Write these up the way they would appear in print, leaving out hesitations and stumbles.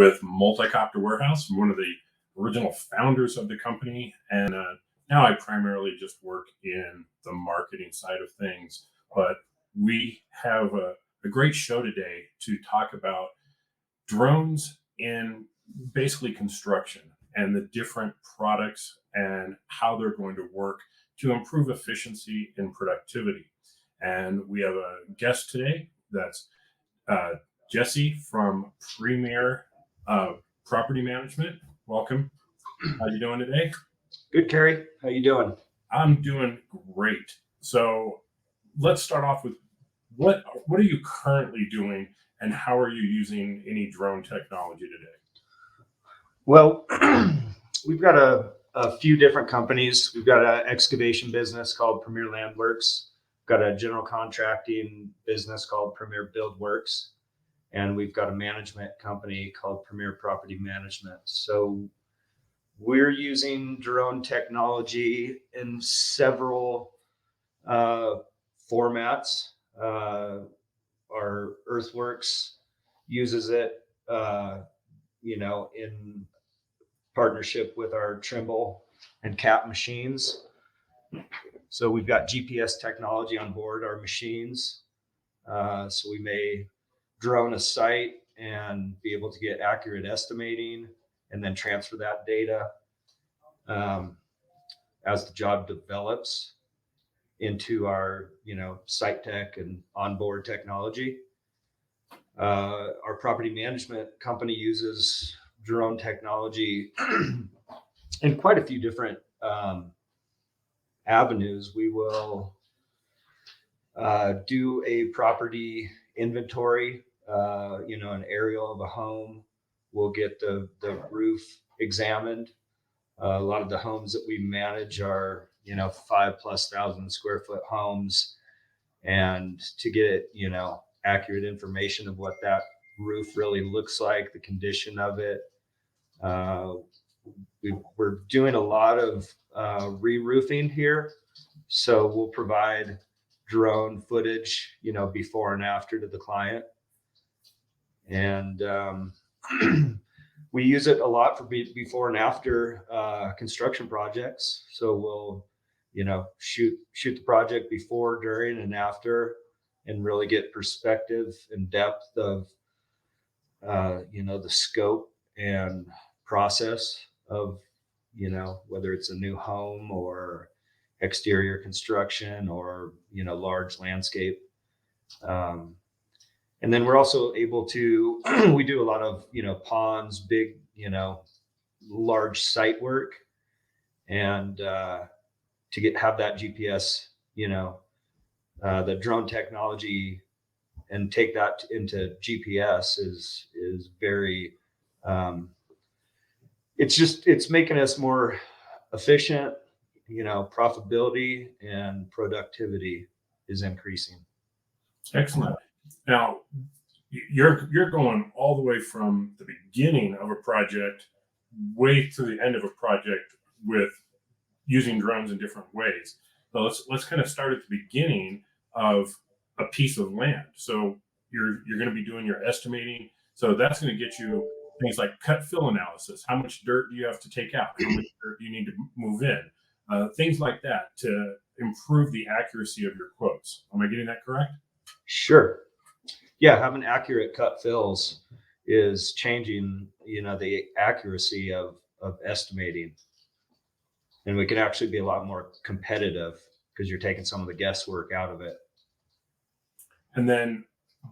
with Multicopter Warehouse. I'm one of the original founders of the company, and now I primarily just work in the marketing side of things. But we have a great show today to talk about drones in basically construction and the different products and how they're going to work to improve efficiency and productivity. And we have a guest today that's Jesse from Premier Property Management. Welcome. How you doing today? Good, Kerry. How you doing? I'm doing great. So let's start off with what are you currently doing, and how are you using any drone technology today? Well, we've got a few different companies. We've got an excavation business called Premier Landworks. We've got a general contracting business called Premier Buildworks. And we've got a management company called Premier Property Management. So we're using drone technology in several formats. Our Earthworks uses it, in partnership with our Trimble and Cap machines. So we've got GPS technology on board our machines. So we may drone a site and be able to get accurate estimating and then transfer that data as the job develops into our, site tech and onboard technology. Our property management company uses drone technology in quite a few different avenues. We will do a property inventory, an aerial of a home. We'll get the roof examined. A lot of the homes that we manage are, 5,000+ square foot homes. And to get, accurate information of what that roof really looks like, the condition of it. We're doing a lot of re-roofing here. So we'll provide drone footage, before and after to the client. And we use it a lot for before and after construction projects. So we'll, shoot the project before, during, and after, and really get perspective and depth of, the scope and process of, whether it's a new home or exterior construction or, large landscape. And then we're also able to, we do a lot of, ponds, big, large site work, and to have that GPS, the drone technology and take that into GPS is very, it's making us more efficient, profitability and productivity is increasing. Excellent. Now, you're going all the way from the beginning of a project way to the end of a project with using drones in different ways. So let's kind of start at the beginning of a piece of land. So you're going to be doing your estimating. So that's going to get you things like cut fill analysis. How much dirt do you have to take out? How much dirt do you need to move in? Things like that to improve the accuracy of your quotes. Am I getting that correct? Sure. Yeah, having accurate cut fills is changing, the accuracy of estimating. And we can actually be a lot more competitive because you're taking some of the guesswork out of it. And then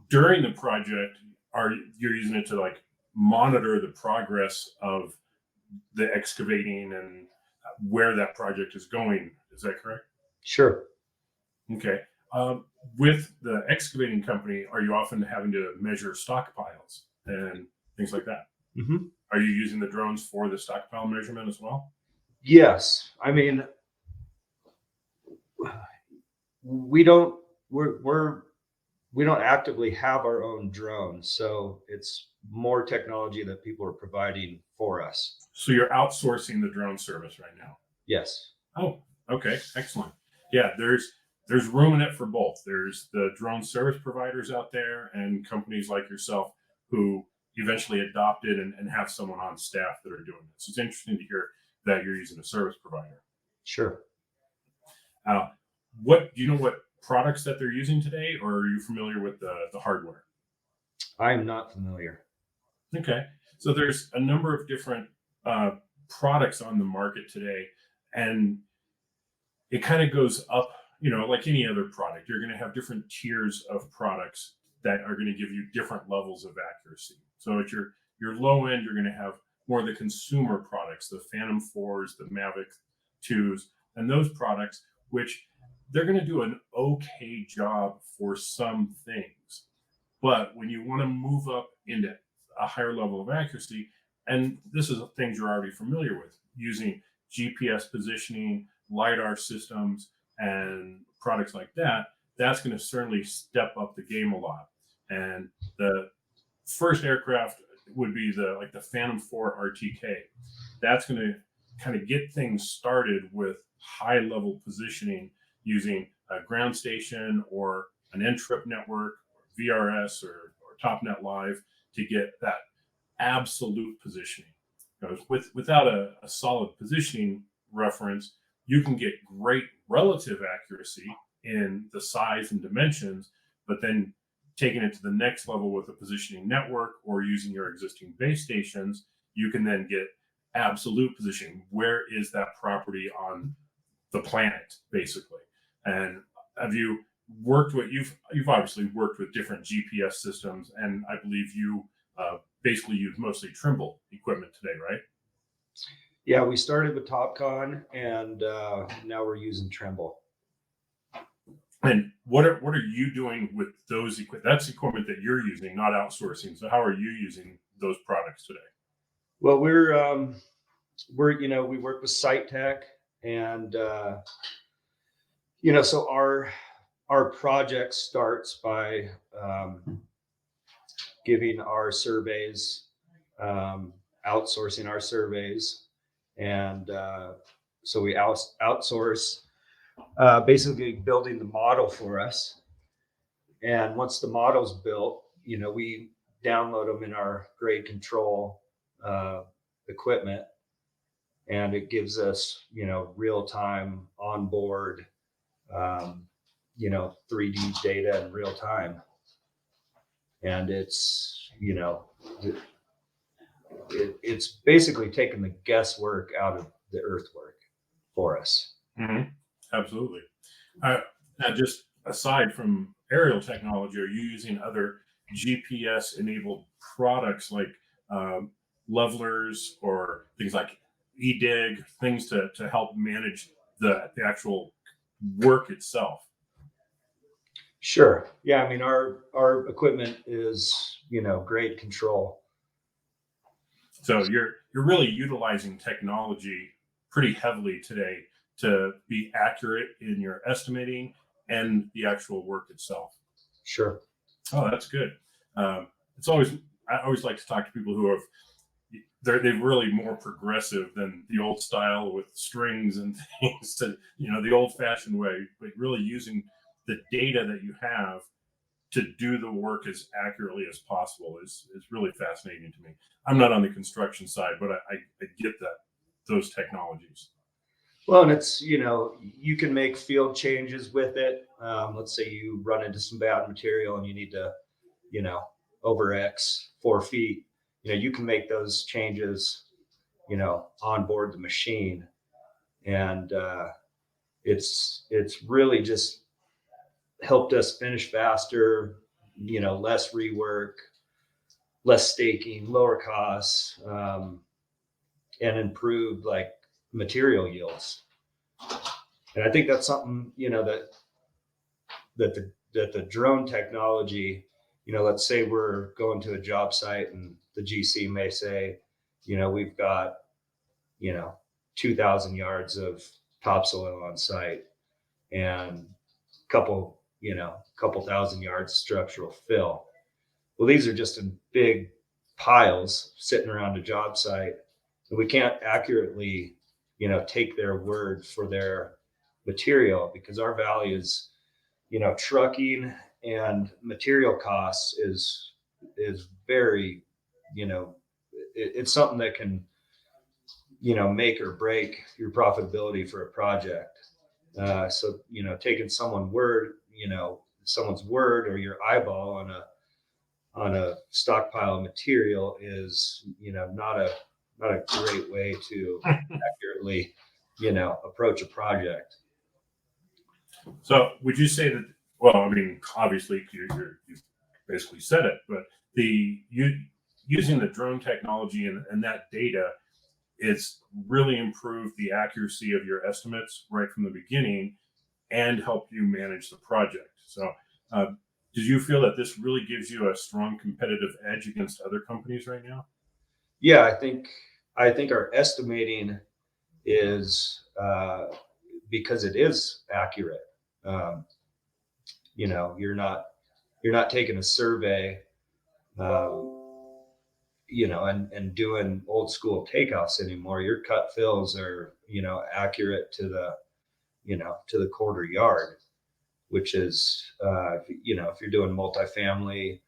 during the project, you're using it to monitor the progress of the excavating and where that project is going. Is that correct? Sure. Okay. With the excavating company, are you often having to measure stockpiles and things like that? Mm-hmm. Are you using the drones for the stockpile measurement as well? Yes. I mean, we don't actively have our own drones, so it's more technology that people are providing for us. So you're outsourcing the drone service right now? Yes. Oh, okay, excellent. Yeah, there's room in it for both. There's the drone service providers out there and companies like yourself who eventually adopt it and have someone on staff that are doing it. So it's interesting to hear that you're using a service provider. Sure. Uh, what do you know what products that they're using today, or are you familiar with the hardware? I am not familiar. Okay, so there's a number of different uh, products on the market today, and it kind of goes up. Like any other product, you're going to have different tiers of products that are going to give you different levels of accuracy. So at your low end, you're going to have more of the consumer products, the Phantom 4s, the Mavic 2s, and those products, which they're going to do an okay job for some things. But when you want to move up into a higher level of accuracy, and this is things you're already familiar with, using GPS positioning, Lidar systems, and products like that, that's going to certainly step up the game a lot. And the first aircraft would be the Phantom 4 RTK. That's going to kind of get things started with high level positioning using a ground station or an N-trip network, VRS or TopNet Live to get that absolute positioning. Without a solid positioning reference, you can get great relative accuracy in the size and dimensions, but then taking it to the next level with a positioning network or using your existing base stations, you can then get absolute positioning. Where is that property on the planet, basically? And have you worked with you've obviously worked with different GPS systems, and I believe you basically use mostly Trimble equipment today, right? Yeah, we started with TopCon, and now we're using Trimble. And what are you doing with those equipment? That's equipment that you're using, not outsourcing. So how are you using those products today? Well, we're we work with Site Tech, and so our project starts by giving our surveys, outsourcing our surveys, and so we outsource basically building the model for us. And once the model's built, we download them in our grade control equipment, and it gives us, real time onboard, 3D data in real time. And it's basically taking the guesswork out of the earthwork for us. Mm-hmm. Absolutely. Now, just aside from aerial technology, are you using other GPS enabled products like levelers or things like eDig, things to help manage the actual work itself? Sure. Yeah. I mean, our equipment is, grade control. So you're really utilizing technology pretty heavily today to be accurate in your estimating and the actual work itself. Sure. Oh, that's good. It's always I always like to talk to people who have they're really more progressive than the old style with strings and things to the old fashioned way, but really using the data that you have to do the work as accurately as possible is really fascinating to me. I'm not on the construction side, but I get that those technologies. Well, and it's, you can make field changes with it. Let's say you run into some bad material and you need to, over X 4 feet, you can make those changes, on board the machine. And it's really just helped us finish faster, less rework, less staking, lower costs, and improved like material yields. And I think that's something, that the drone technology, let's say we're going to a job site and the GC may say, we've got, 2,000 yards of topsoil on site and couple thousand yards of structural fill. Well, these are just in big piles sitting around a job site, and we can't accurately, take their word for their material because our values, trucking and material costs is very, it's something that can, make or break your profitability for a project. So, taking someone's word or your eyeball on a stockpile of material is, not a great way to accurately, approach a project. So would you say that, well, I mean, obviously you basically said it, but using the drone technology and that data, it's really improved the accuracy of your estimates right from the beginning and help you manage the project. So uh, did you feel that this really gives you a strong competitive edge against other companies right now? Yeah, I think our estimating is, because it is accurate. Um, you're not taking a survey, um, and doing old school takeoffs anymore. Your cut fills are, accurate to the quarter yard, which is, if you're doing multifamily,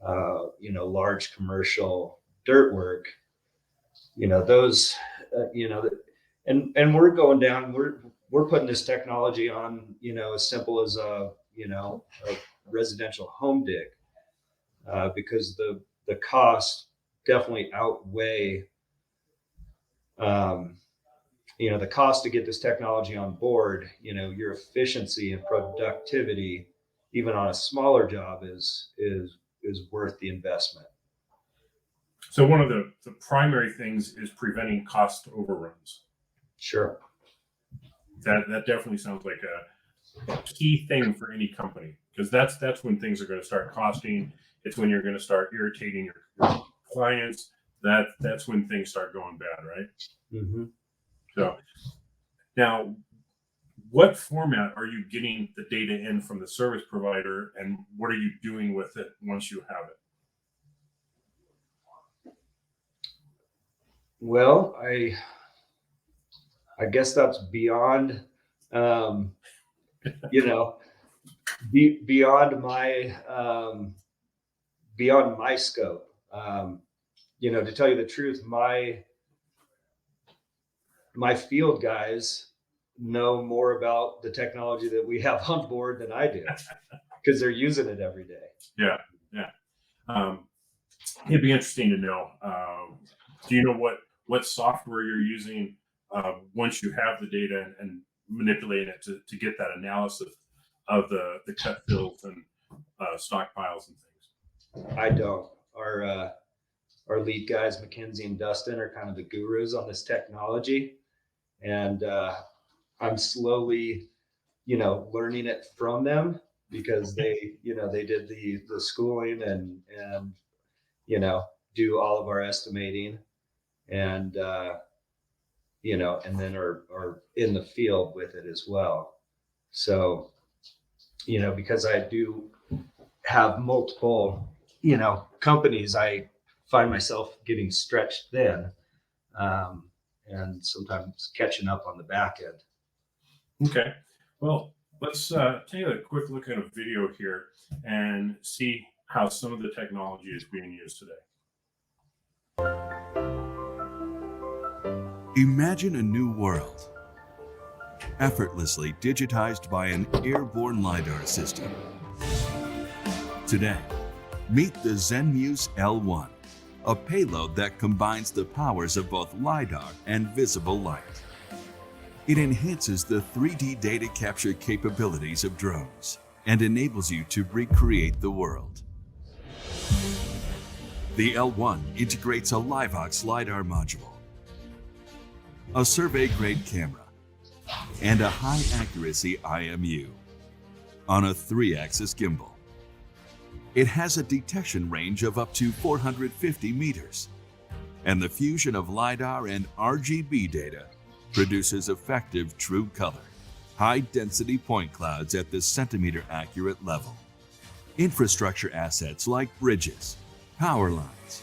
large commercial dirt work, those, and we're going down, we're putting this technology on, as simple as a residential home dig, because the costs definitely outweigh, um, the cost to get this technology on board. Your efficiency and productivity, even on a smaller job, is worth the investment. So one of the primary things is preventing cost overruns. Sure. That definitely sounds like a key thing for any company, because that's when things are going to start costing. It's when you're going to start irritating your clients. That's when things start going bad, right? Mm-hmm. So now, what format are you getting the data in from the service provider, and what are you doing with it once you have it? Well, I guess that's beyond, um, you know, beyond my scope. To tell you the truth, my field guys know more about the technology that we have on board than I do, because they're using it every day. Yeah, yeah. Um, It'd be interesting to know. Do you know what software you're using once you have the data and manipulating it to get that analysis of the cut fills and stockpiles and things? I don't. Our lead guys, Mackenzie and Dustin, are kind of the gurus on this technology, and I'm slowly, learning it from them, because they did the schooling and do all of our estimating, and and then are in the field with it as well. So, because I do have multiple, companies, I find myself getting stretched thin, um, and sometimes catching up on the back end. Okay. Well, let's take a quick look at a video here and see how some of the technology is being used today. Imagine a new world, effortlessly digitized by an airborne Lidar system. Today, meet the ZenMuse L1, a payload that combines the powers of both Lidar and visible light. It enhances the 3D data capture capabilities of drones and enables you to recreate the world. The L1 integrates a LiveOx Lidar module, a survey-grade camera, and a high-accuracy IMU on a 3-axis gimbal. It has a detection range of up to 450 meters, and the fusion of LiDAR and RGB data produces effective true color, high-density point clouds at the centimeter-accurate level. Infrastructure assets like bridges, power lines,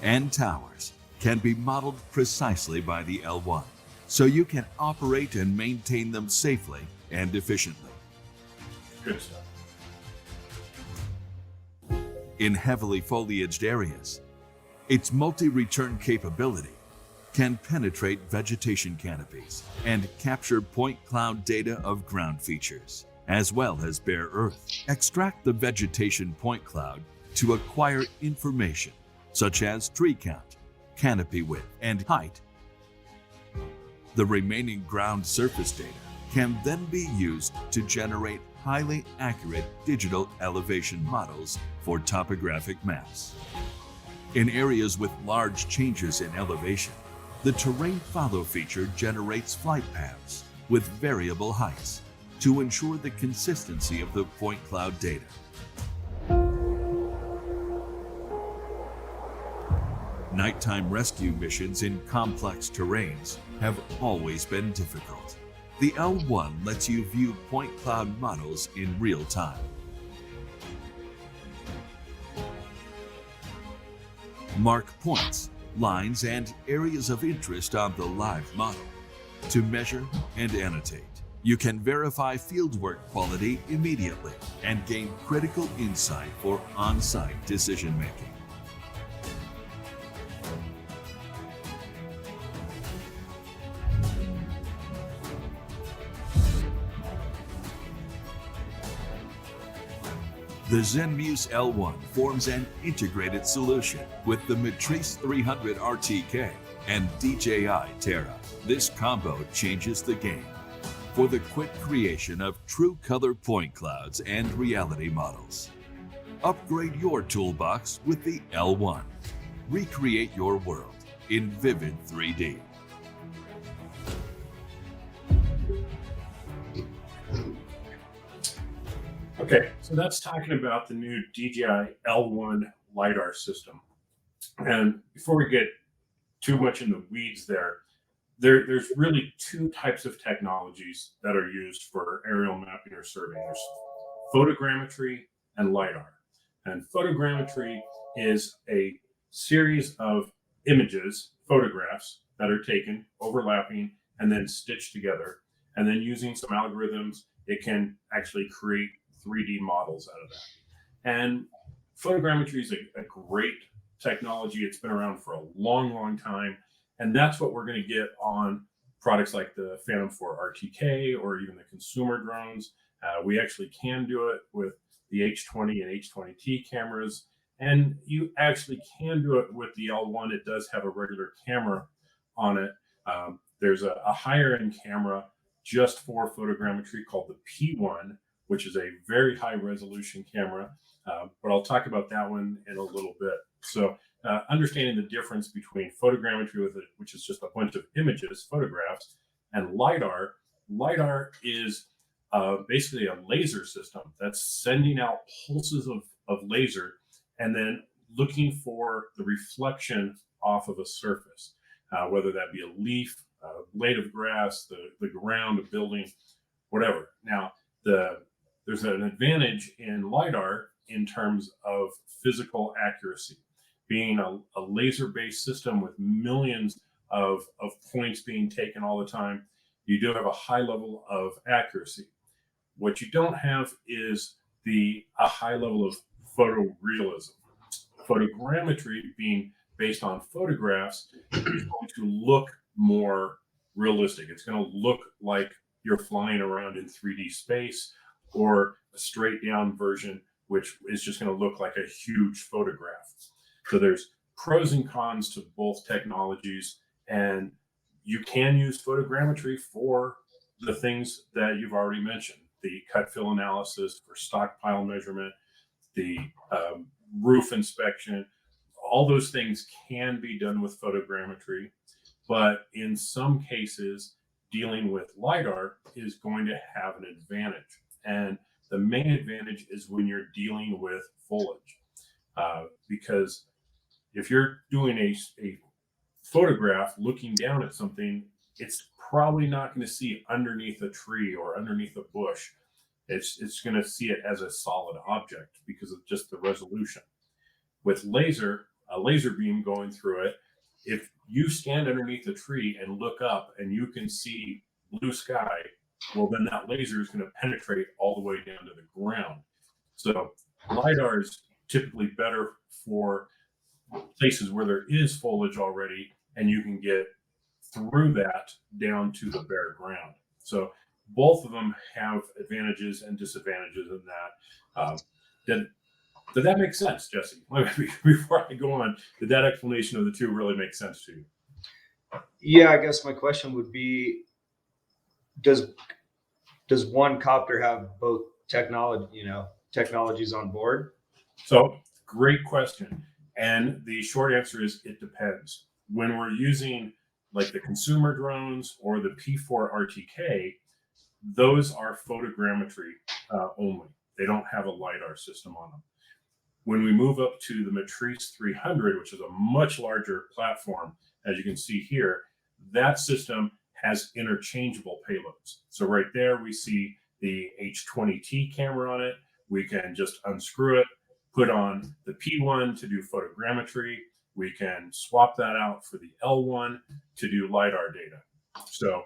and towers can be modeled precisely by the L1, so you can operate and maintain them safely and efficiently. Good stuff. In heavily foliaged areas, Its multi-return capability can penetrate vegetation canopies and capture point cloud data of ground features, as well as bare earth. Extract the vegetation point cloud to acquire information such as tree count, canopy width, and height. The remaining ground surface data can then be used to generate highly accurate digital elevation models for topographic maps. In areas with large changes in elevation, the Terrain Follow feature generates flight paths with variable heights to ensure the consistency of the point cloud data. Nighttime rescue missions in complex terrains have always been difficult. The L1 lets you view point cloud models in real time. Mark points, lines, and areas of interest on the live model to measure and annotate. You can verify fieldwork quality immediately and gain critical insight for on-site decision-making. The ZenMuse L1 forms an integrated solution with the Matrice 300 RTK and DJI Terra. This combo changes the game for the quick creation of true color point clouds and reality models. Upgrade your toolbox with the L1. Recreate your world in vivid 3D. Okay, so that's talking about the new DJI L1 Lidar system. And before we get too much in the weeds there's really two types of technologies that are used for aerial mapping or surveying. There's photogrammetry and Lidar. And photogrammetry is a series of images, photographs that are taken, overlapping, and then stitched together. And then using some algorithms, it can actually create 3D models out of that. And photogrammetry is a great technology. It's been around for a long, long time. And that's what we're going to get on products like the Phantom 4 RTK or even the consumer drones. We actually can do it with the H20 and H20T cameras. And you actually can do it with the L1. It does have a regular camera on it. There's a higher end camera just for photogrammetry called the P1, which is a very high resolution camera. But I'll talk about that one in a little bit. So understanding the difference between photogrammetry, which is just a bunch of images, photographs, and Lidar. Lidar is basically a laser system that's sending out pulses of laser and then looking for the reflection off of a surface, whether that be a leaf, a blade of grass, the ground, a building, whatever. Now, there's an advantage in Lidar in terms of physical accuracy. Being a laser-based system with millions of points being taken all the time, you do have a high level of accuracy. What you don't have is a high level of photorealism. Photogrammetry, being based on photographs, is going to look more realistic. It's going to look like you're flying around in 3D space, or a straight down version, which is just going to look like a huge photograph. So there's pros and cons to both technologies, and you can use photogrammetry for the things that you've already mentioned, the cut fill analysis for stockpile measurement, the roof inspection. All those things can be done with photogrammetry, but in some cases, dealing with Lidar is going to have an advantage. And the main advantage is when you're dealing with foliage, because if you're doing a photograph looking down at something, it's probably not going to see underneath a tree or underneath a bush. It's going to see it as a solid object because of just the resolution. With a laser beam going through it, if you stand underneath a tree and look up and you can see blue sky, well, then that laser is going to penetrate all the way down to the ground. So Lidar is typically better for places where there is foliage already, and you can get through that down to the bare ground. So both of them have advantages and disadvantages in that. Did that make sense, Jesse? Before I go on, did that explanation of the two really make sense to you? Yeah, I guess my question would be, does one copter have both technologies on board? So great question. And the short answer is it depends. When we're using like the consumer drones or the P4 RTK, those are photogrammetry only. They don't have a LiDAR system on them. When we move up to the Matrice 300, which is a much larger platform, as you can see here, that system has interchangeable payloads. So right there, we see the H20T camera on it. We can just unscrew it, put on the P1 to do photogrammetry. We can swap that out for the L1 to do LiDAR data. So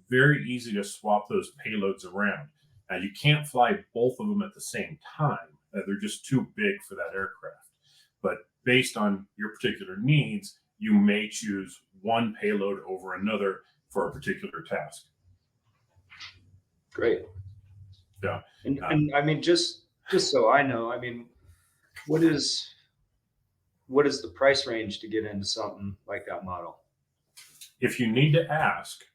very easy to swap those payloads around. Now, you can't fly both of them at the same time. They're just too big for that aircraft. But based on your particular needs, you may choose one payload over another for a particular task. Great. Yeah. And I mean, just so I know, I mean, what is the price range to get into something like that model? If you need to ask,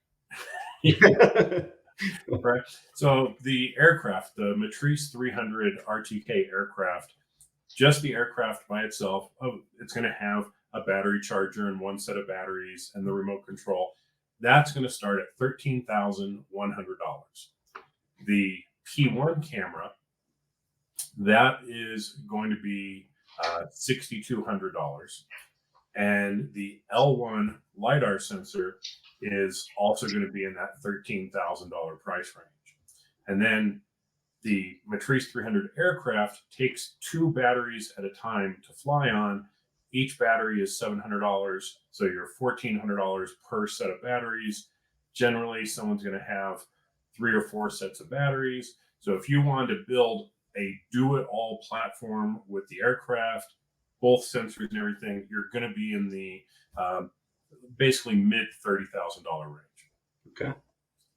right? So the aircraft, the Matrice 300 RTK aircraft, just the aircraft by itself, it's going to have a battery charger and one set of batteries and the remote control. That's going to start at $13,100. The P1 camera, that is going to be $6,200. And the L1 LiDAR sensor is also going to be in that $13,000 price range. And then the Matrice 300 aircraft takes 2 batteries at a time to fly on. Each battery is $700, so you're $1,400 per set of batteries. Generally, someone's going to have 3 or 4 sets of batteries. So if you wanted to build a do-it-all platform with the aircraft, both sensors and everything, you're going to be in the basically mid $30,000 range. Okay.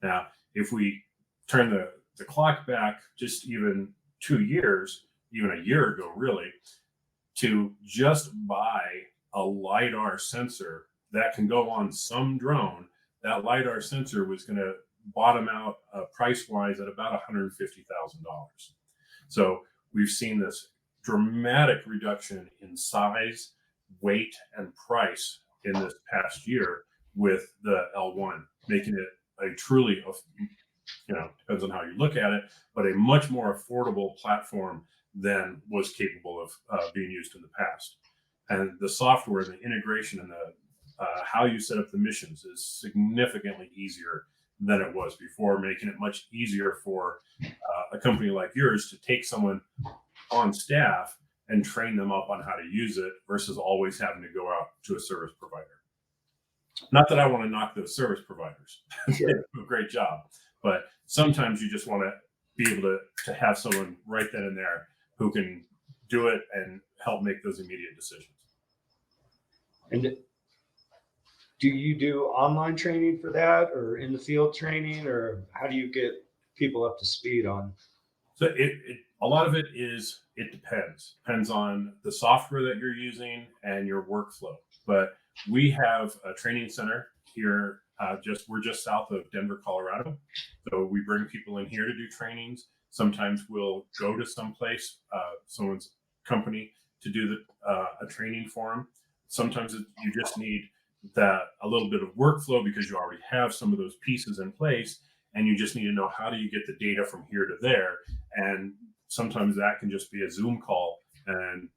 Now, if we turn the clock back just even 2 years, even a year ago, really, to just buy a LiDAR sensor that can go on some drone, that LiDAR sensor was going to bottom out price-wise at about $150,000. So we've seen this dramatic reduction in size, weight, and price in this past year with the L1, making it a truly, depends on how you look at it, but a much more affordable platform than was capable of being used in the past. And the software, the integration, and the how you set up the missions is significantly easier than it was before, making it much easier for a company like yours to take someone on staff and train them up on how to use it versus always having to go out to a service provider. Not that I want to knock those service providers. Sure. They do a great job. But sometimes you just want to be able to have someone right then and there who can do it and help make those immediate decisions. And do you do online training for that, or in the field training, or how do you get people up to speed on? So a lot of it depends on the software that you're using and your workflow. But we have a training center here. We're just south of Denver, Colorado. So we bring people in here to do trainings. Sometimes we'll go to someplace, someone's company, to do a training for them. Sometimes you just need a little bit of workflow because you already have some of those pieces in place, and you just need to know how do you get the data from here to there. And sometimes that can just be a Zoom call and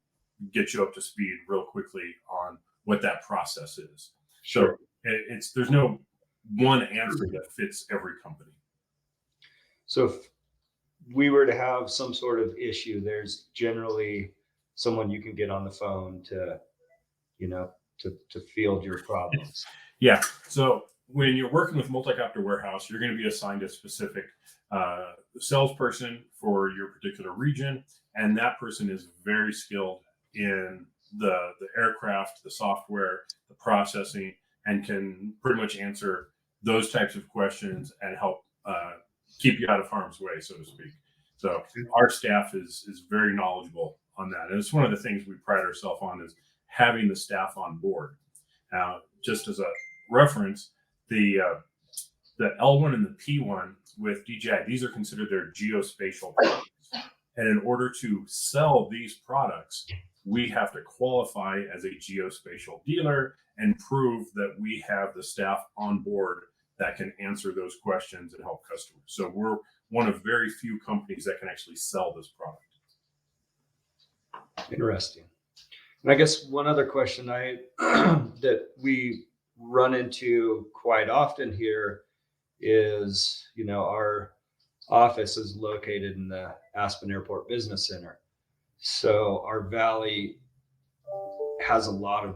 get you up to speed real quickly on what that process is. Sure. So there's no one answer that fits every company. So if we were to have some sort of issue, there's generally someone you can get on the phone to field your problems. Yeah. So when you're working with Multi-Copter Warehouse, you're going to be assigned a specific salesperson for your particular region, and that person is very skilled in the aircraft, the software, the processing, and can pretty much answer those types of questions and help keep you out of harm's way, so to speak. So our staff is very knowledgeable on that, and it's one of the things we pride ourselves on is having the staff on board. Now, just as a reference, the L1 and the P1 with DJI, these are considered their geospatial products. And in order to sell these products, we have to qualify as a geospatial dealer and prove that we have the staff on board that can answer those questions and help customers. So we're one of very few companies that can actually sell this product. Interesting. And I guess one other question that we run into quite often here is, our office is located in the Aspen Airport Business Center. So our valley has a lot of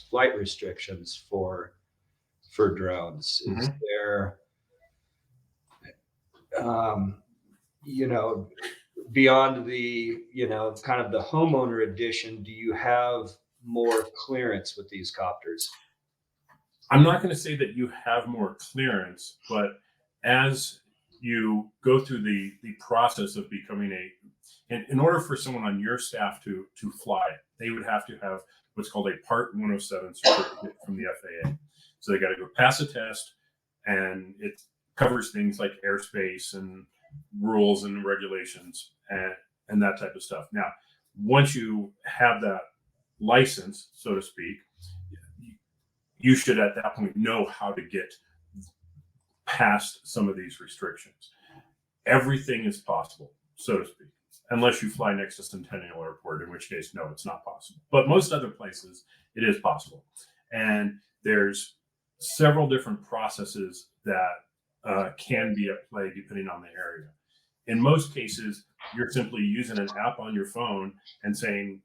flight restrictions for drones. Mm-hmm. Is there, beyond the, kind of the homeowner edition, do you have more clearance with these copters? I'm not going to say that you have more clearance, but as you go through the process of becoming in order for someone on your staff to fly, they would have to have what's called a Part 107 certificate from the FAA. So they got to go pass a test, and it covers things like airspace and rules and regulations and that type of stuff. Now, once you have that license, so to speak, you should at that point know how to get past some of these restrictions. Everything is possible, so to speak, unless you fly next to Centennial Airport, in which case, no, it's not possible. But most other places, it is possible. And there's several different processes that can be at play depending on the area. In most cases, you're simply using an app on your phone and saying,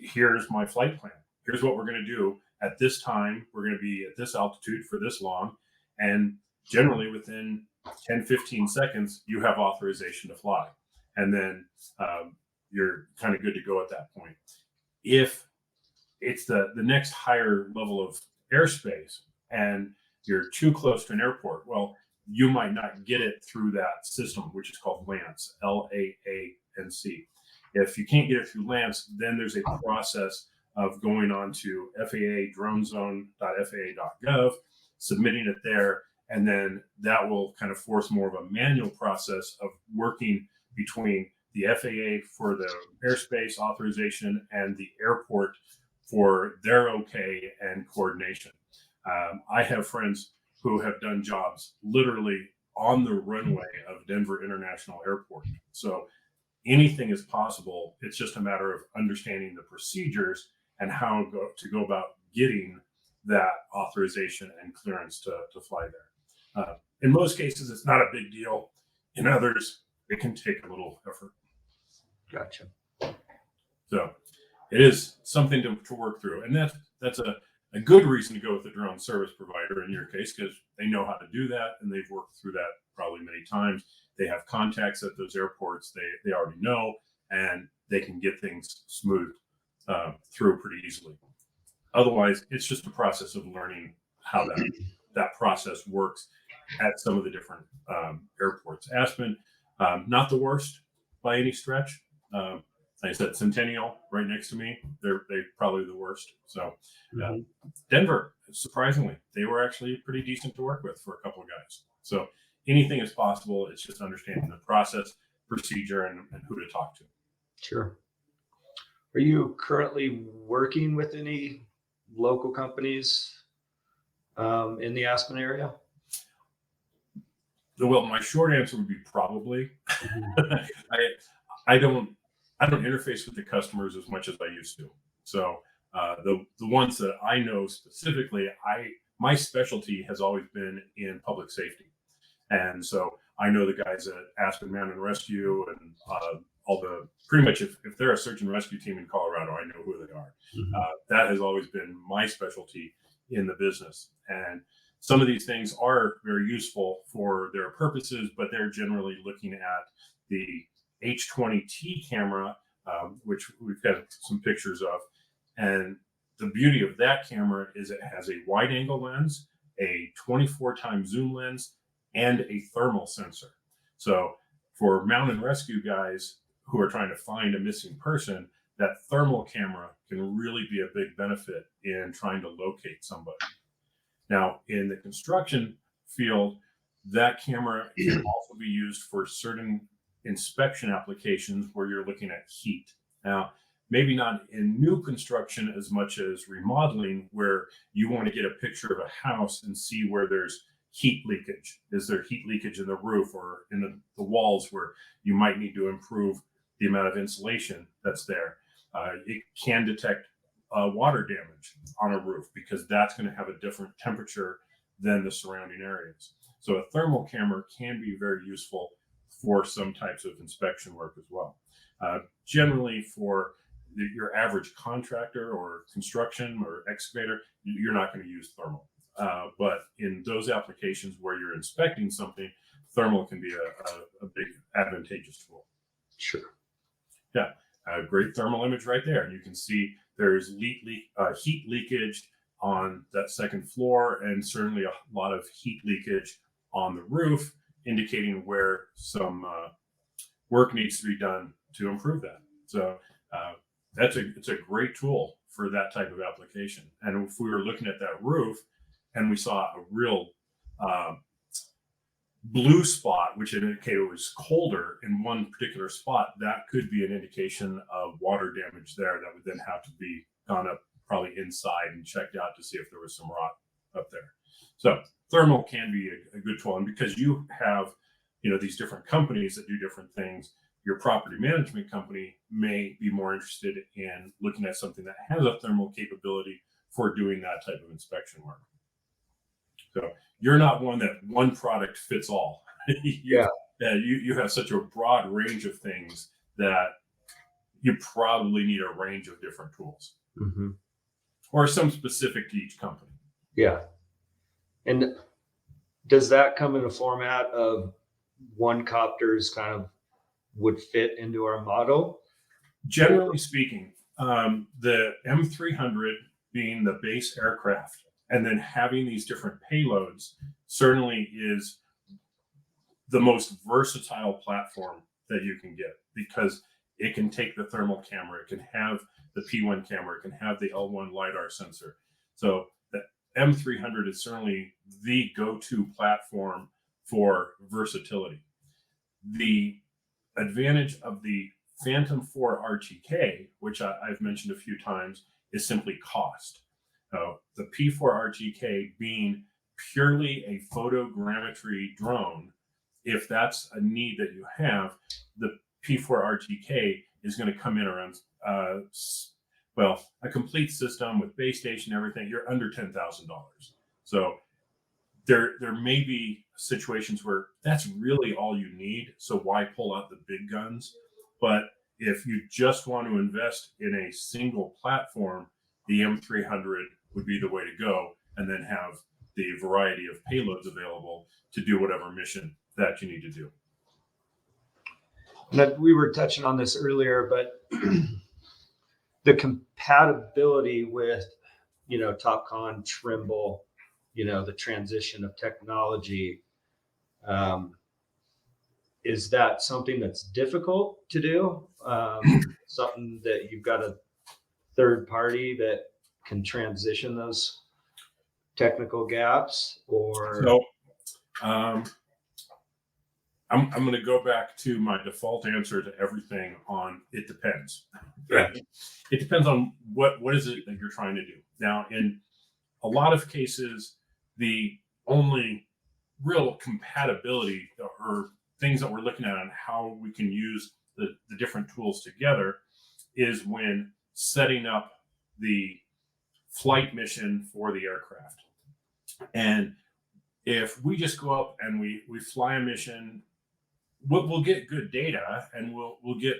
here's my flight plan. Here's what we're going to do. At this time, we're going to be at this altitude for this long. And generally within 10, 15 seconds, you have authorization to fly. And then you're kind of good to go at that point. If it's the next higher level of airspace and you're too close to an airport, well, you might not get it through that system, which is called LAANC, LAANC. If you can't get it through LAANC, then there's a process of going on to FAA-dronezone.faa.gov, submitting it there, and then that will kind of force more of a manual process of working between the FAA for the airspace authorization and the airport for their okay and coordination. I have friends who have done jobs literally on the runway of Denver International Airport. So anything is possible. It's just a matter of understanding the procedures and how to go about getting that authorization and clearance to fly there. In most cases, it's not a big deal. In others, it can take a little effort. Gotcha. So it is something to work through. And that's a good reason to go with the drone service provider in your case, because they know how to do that and they've worked through that probably many times. They have contacts at those airports they already know, and they can get things smoothed through pretty easily. Otherwise, it's just a process of learning how that process works at some of the different airports. Aspen, not the worst by any stretch. Like I said, Centennial right next to me, they're probably the worst. So Denver, surprisingly, they were actually pretty decent to work with for a couple of guys. So anything is possible. It's just understanding the process, procedure, and who to talk to. Sure. Are you currently working with any local companies in the Aspen area? Well, my short answer would be probably. I don't interface with the customers as much as I used to. So the ones that I know specifically, my specialty has always been in public safety. And so I know the guys at Aspen Mountain Rescue and all the, pretty much if they're a search and rescue team in Colorado, I know who they are. That has always been my specialty in the business. And some of these things are very useful for their purposes, but they're generally looking at the H20T camera, which we've got some pictures of. And the beauty of that camera is it has a wide angle lens, a 24 times zoom lens, and a thermal sensor. So for mountain and rescue guys who are trying to find a missing person, that thermal camera can really be a big benefit in trying to locate somebody. Now, in the construction field, that camera can also be used for certain inspection applications where you're looking at heat. Now, maybe not in new construction as much as remodeling, where you want to get a picture of a house and see where there's heat leakage. Is there heat leakage in the roof or in the walls where you might need to improve the amount of insulation that's there? It can detect water damage on a roof because that's going to have a different temperature than the surrounding areas. So a thermal camera can be very useful for some types of inspection work as well. Generally for your average contractor or construction or excavator, you're not going to use thermal. But in those applications where you're inspecting something, thermal can be a big advantageous tool. Sure. Yeah, a great thermal image right there. And you can see there's heat leakage on that second floor, and certainly a lot of heat leakage on the roof, indicating where some work needs to be done to improve that. So it's a great tool for that type of application. And if we were looking at that roof and we saw a real blue spot, which indicated it was colder in one particular spot, that could be an indication of water damage there that would then have to be gone up probably inside and checked out to see if there was some rot up there. So thermal can be a good tool. And because you have, these different companies that do different things, your property management company may be more interested in looking at something that has a thermal capability for doing that type of inspection work. So you're not one product fits all. You have such a broad range of things that you probably need a range of different tools, or some specific to each company. Yeah. And does that come in a format of one copters kind of would fit into our model? Generally speaking, the M300 being the base aircraft and then having these different payloads certainly is the most versatile platform that you can get, because it can take the thermal camera, it can have the P1 camera, it can have the L1 Lidar sensor. So the M300 is certainly the go-to platform for versatility. The advantage of the Phantom 4 RTK, which I've mentioned a few times, is simply cost. The P4 RTK being purely a photogrammetry drone, if that's a need that you have, the P4 RTK is going to come in around, a complete system with base station, everything, you're under $10,000. So there may be situations where that's really all you need. So why pull out the big guns? But if you just want to invest in a single platform, the M300 would be the way to go, and then have the variety of payloads available to do whatever mission that you need to do. And we were touching on this earlier, but the compatibility with, TopCon, Trimble, the transition of technology, is that something that's difficult to do? Something that you've got a third party that can transition those technical gaps, or? So I'm going to go back to my default answer to everything on it depends. Yeah. It depends on what is it that you're trying to do. Now, in a lot of cases, the only real compatibility or things that we're looking at on how we can use the different tools together is when setting up the flight mission for the aircraft. And if we just go up and we fly a mission, we'll get good data and we'll get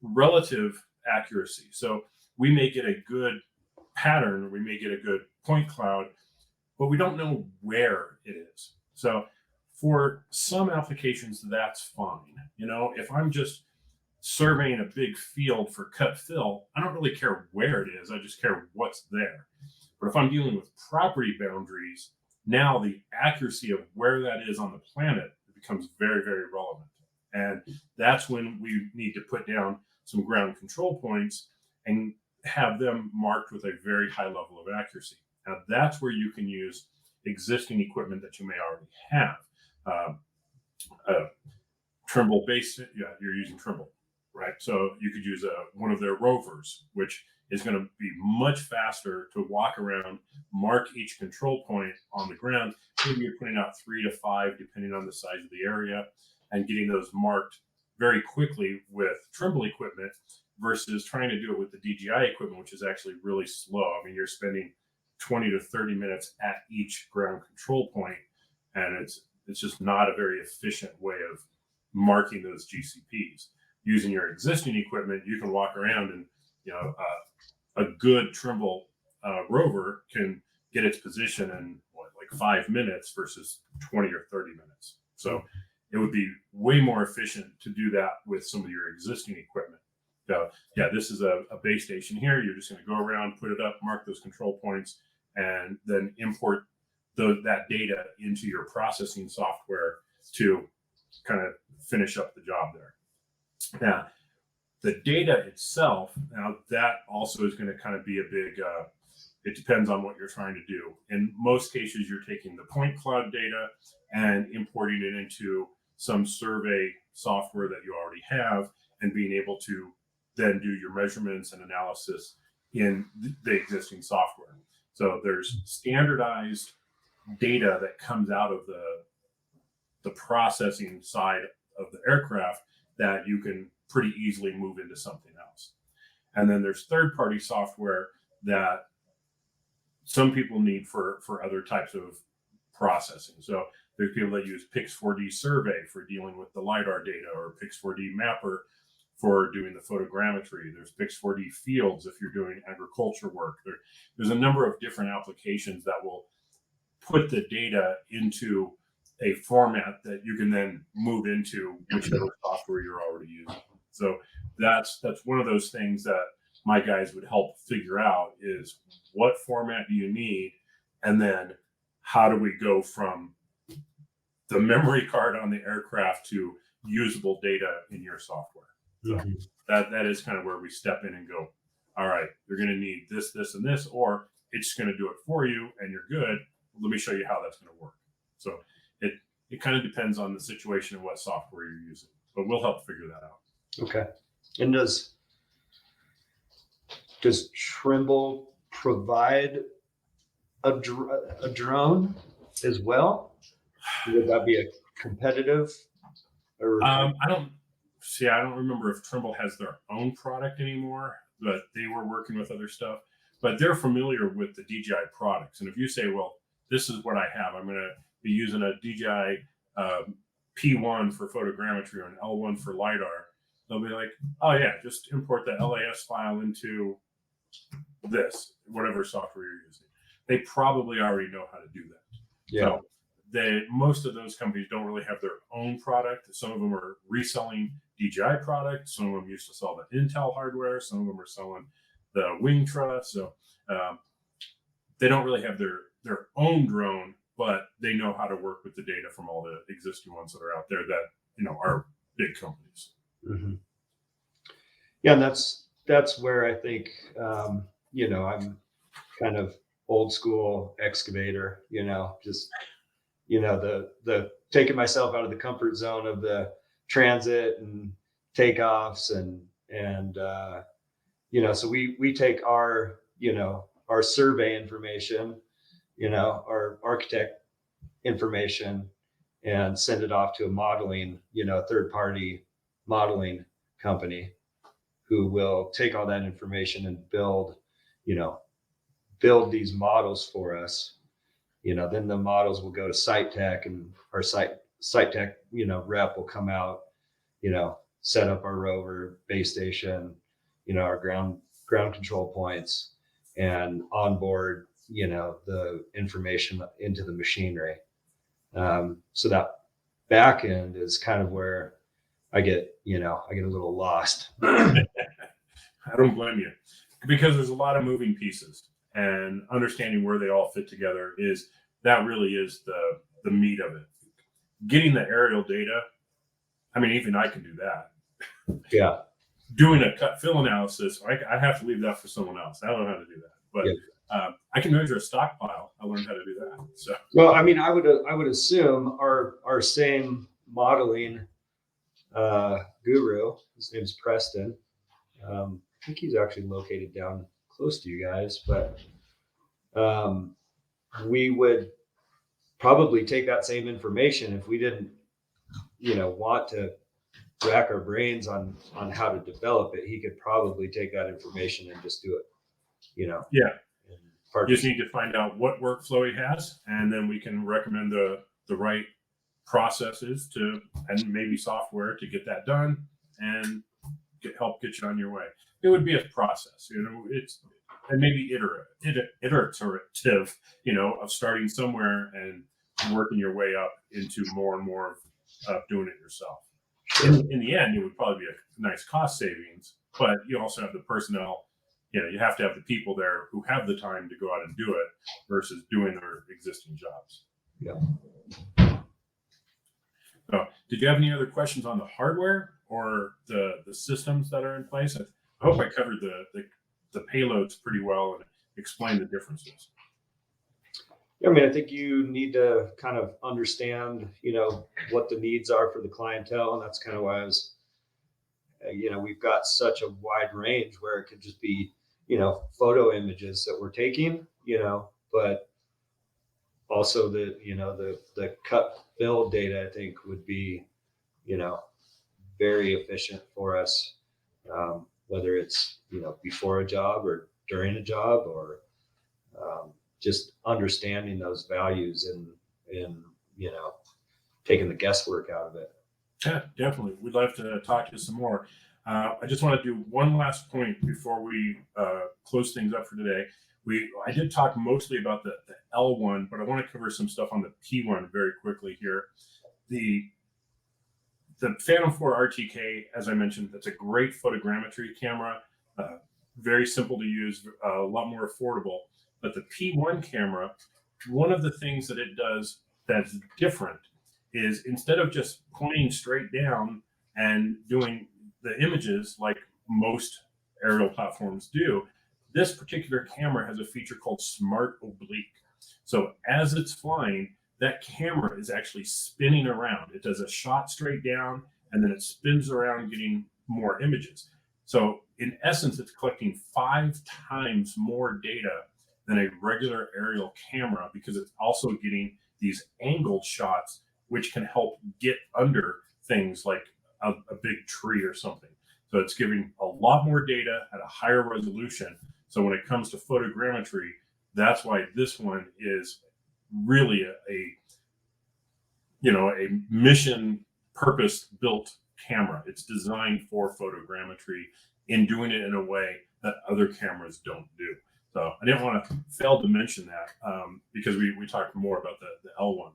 relative accuracy. So we may get a good pattern, or we may get a good point cloud, but we don't know where it is. So for some applications, that's fine. If I'm just surveying a big field for cut fill, I don't really care where it is. I just care what's there. But if I'm dealing with property boundaries, now the accuracy of where that is on the planet becomes very, very relevant. And that's when we need to put down some ground control points and have them marked with a very high level of accuracy. Now, that's where you can use existing equipment that you may already have. Trimble base, yeah, you're using Trimble, right? So you could use one of their rovers, which is going to be much faster to walk around, mark each control point on the ground. Maybe you're putting out 3 to 5, depending on the size of the area, and getting those marked very quickly with Trimble equipment versus trying to do it with the DJI equipment, which is actually really slow. I mean, you're spending 20 to 30 minutes at each ground control point, and it's just not a very efficient way of marking those GCPs. Using your existing equipment, you can walk around and, a good Trimble rover can get its position in like 5 minutes versus 20 or 30 minutes. So it would be way more efficient to do that with some of your existing equipment. So yeah, this is a base station here. You're just going to go around, put it up, mark those control points, and then import that data into your processing software to kind of finish up the job there. Now, the data itself, now that also is going to kind of be a big, it depends on what you're trying to do. In most cases, you're taking the point cloud data and importing it into some survey software that you already have and being able to then do your measurements and analysis in the existing software. So there's standardized data that comes out of the processing side of the aircraft that you can pretty easily move into something else. And then there's third-party software that some people need for other types of processing. So there's people that use Pix4D Survey for dealing with the Lidar data, or Pix4D Mapper for doing the photogrammetry. There's Pix4D Fields if you're doing agriculture work. There's a number of different applications that will put the data into a format that you can then move into whichever software you're already using. So that's one of those things that my guys would help figure out is what format do you need, and then how do we go from the memory card on the aircraft to usable data in your software. So that is kind of where we step in and go, all right, you're going to need this, this, and this, or it's just going to do it for you and you're good. Let me show you how that's going to work. So it kind of depends on the situation and what software you're using, but we'll help figure that out. Okay. And does Trimble provide a drone as well? Would that be a competitive? Or I don't remember if Trimble has their own product anymore, but they were working with other stuff. But they're familiar with the DJI products. And if you say, well, this is what I have, I'm going to be using a DJI P1 for photogrammetry or an L1 for Lidar, they'll be like, oh yeah, just import the LAS file into this, whatever software you're using. They probably already know how to do that. Yeah. So most of those companies don't really have their own product. Some of them are reselling DJI products. Some of them used to sell the Intel hardware. Some of them are selling the Wing Truss. So they don't really have their own drone, but they know how to work with the data from all the existing ones that are out there that are big companies. Mm-hmm. Yeah, and that's where I think I'm kind of old school excavator. Just the taking myself out of the comfort zone of the transit and takeoffs and so we take our survey information, our architect information, and send it off to a modeling, third party modeling company who will take all that information and build these models for us. Then the models will go to Site Tech, and our Site Tech, rep will come out, set up our rover base station, our ground control points, and onboard, the information into the machinery. So that back end is kind of where I get a little lost. I don't blame you, because there's a lot of moving pieces, and understanding where they all fit together really is the meat of it. Getting the aerial data, I mean, even I can do that. Yeah. Doing a cut fill analysis, I have to leave that for someone else. I don't know how to do that, but I can measure a stockpile. I learned how to do that. So, well, I mean, I would assume our same modeling guru, his name's Preston. I think he's actually located down close to you guys, but we would probably take that same information if we didn't, want to rack our brains on how to develop it. He could probably take that information and just do it, yeah. You just need to find out what workflow he has, and then we can recommend the right processes and maybe software to get that done and help get you on your way. It would be a process, and maybe iterative, of starting somewhere and working your way up into more and more of doing it yourself. In the end, it would probably be a nice cost savings, but you also have the personnel. You have to have the people there who have the time to go out and do it versus doing their existing jobs. Yeah. So, did you have any other questions on the hardware or the systems that are in place? I hope I covered the payloads pretty well and explained the differences. I mean, I think you need to kind of understand, what the needs are for the clientele. And that's kind of why I was, we've got such a wide range where it could just be, photo images that we're taking, but also the cut fill data, I think would be, very efficient for us, whether it's, before a job or during a job, or just understanding those values and taking the guesswork out of it. Yeah, definitely. We'd love to talk to you some more. I just want to do one last point before we close things up for today. I did talk mostly about the L1, but I want to cover some stuff on the P1 very quickly here. The Phantom 4 RTK, as I mentioned, that's a great photogrammetry camera, very simple to use, a lot more affordable. But the P1 camera, one of the things that it does that's different is, instead of just pointing straight down and doing the images like most aerial platforms do, this particular camera has a feature called Smart Oblique. So as it's flying, that camera is actually spinning around. It does a shot straight down, and then it spins around, getting more images. So in essence, it's collecting 5 times more data than a regular aerial camera, because it's also getting these angled shots, which can help get under things like a big tree or something. So it's giving a lot more data at a higher resolution. So when it comes to photogrammetry, that's why this one is really a mission purpose built camera. It's designed for photogrammetry, in doing it in a way that other cameras don't do. So I didn't want to fail to mention that, because we talked more about the L1.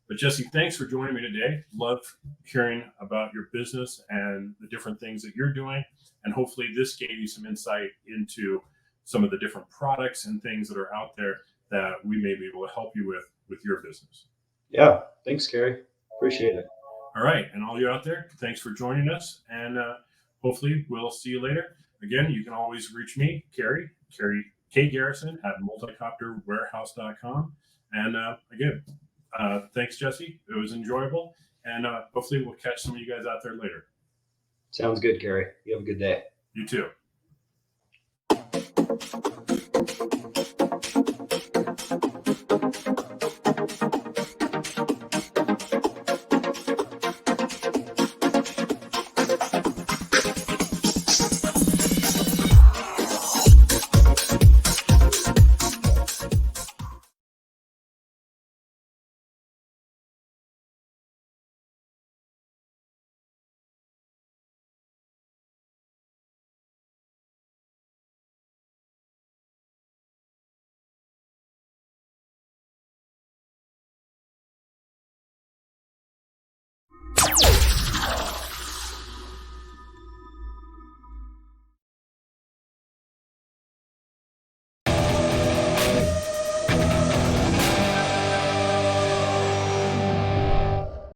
But Jesse, thanks for joining me today. Love hearing about your business and the different things that you're doing. And hopefully this gave you some insight into some of the different products and things that are out there that we may be able to help you with your business. Yeah. Thanks, Gary. Appreciate it. All right. And all you out there, thanks for joining us. And hopefully we'll see you later. Again, you can always reach me, Carrie K. Garrison at multicopterwarehouse.com. And again, thanks, Jesse. It was enjoyable. And hopefully we'll catch some of you guys out there later. Sounds good, Gary. You have a good day. You too.